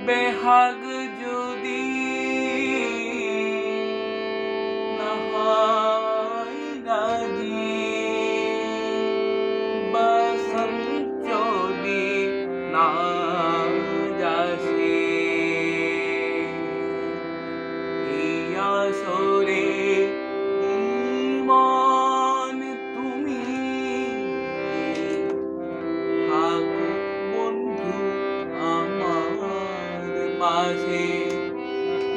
বেহাগ যদি না হয় রাজি, বসন্ত যদি না যাসে, এই আসরে ইমন তুমি থাকো বন্ধু আমার পাশে।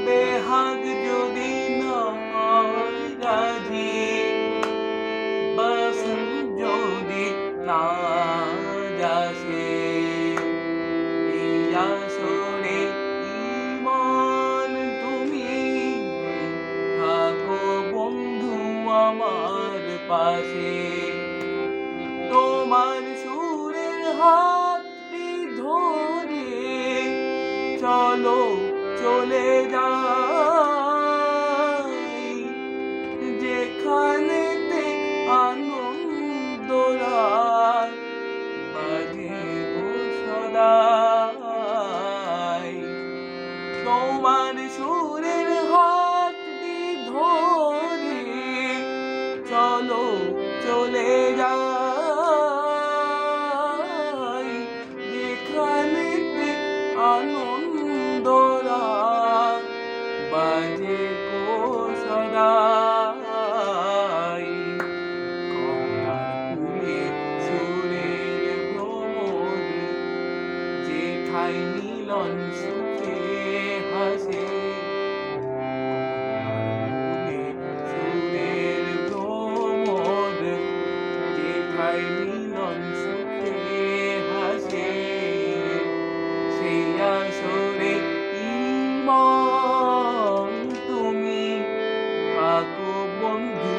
বেহাগ যদি না হয় রাজি, বসন্ত যদি না যাসে, এই আসরে ইমন তুমি থাকো বন্ধু আমার পাশে। তোমার সুরের হাতটি ধরে চলো চলে যাই, যেখানেতে আনন্দ রাত বাজে গো সদাই। তোমার সুরের হাতটি ধরে চলো চলে যাই, যেখানেতে আনন্দ রাত বাজে গো সদাই। কমলার ফুলে সুরের ভ্রমর, যেথায় মিলন সুখে হাসে। সুরের ভ্রমর, যেথায় মিলন সুখে হাসে, সেই আসরে ইমন তুমি থাকো বন্ধু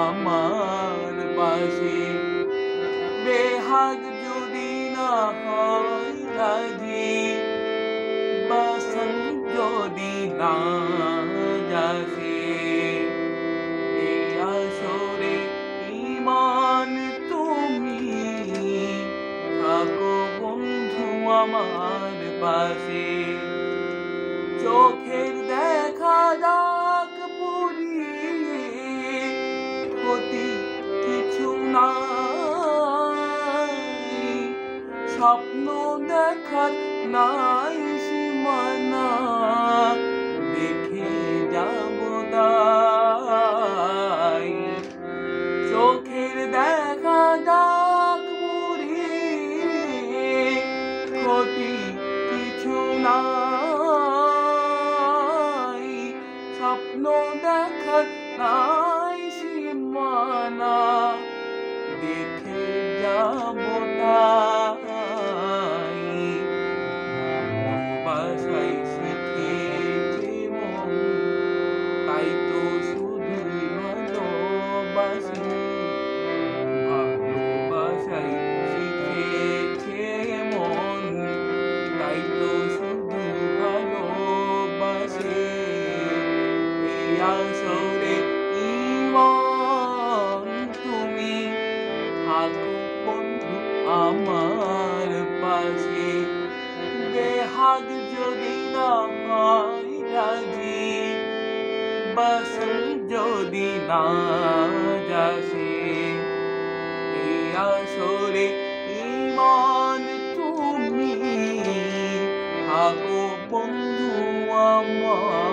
আমার পাশে। বেহাগ যদি না হয় রাজি, বসন্ত যদি না যাসে, এই আসরে ইমন তুমি থাকো বন্ধু আমার পাশে। চোখের দেখা যাক পুরিয়ে, ক্ষতি কিছু নাই, স্বপ্ন দেখার নাই সীমানা, দেখে যাব তাই। চোখের দেখা যাক পুরিয়ে, ক্ষতি কিছু নাই, স্বপ্ন দেখার নাই সীমানা, দেখে যাব তাই। ভালোবাসায় শিখেছে মন, তাই তো শুধুই ভালোবাসি। ভালোবাসায় শিখেছে মন, তাই তো শুধু ভালোবাসে। এই আসরে ইমন তুমি থাকো বন্ধু আমার পাশে। বেহাগ যদি না হয় রাজি, বসন্ত যদি না যাসে, এই আসরে ইমন তুমি থাকো বন্ধু আমার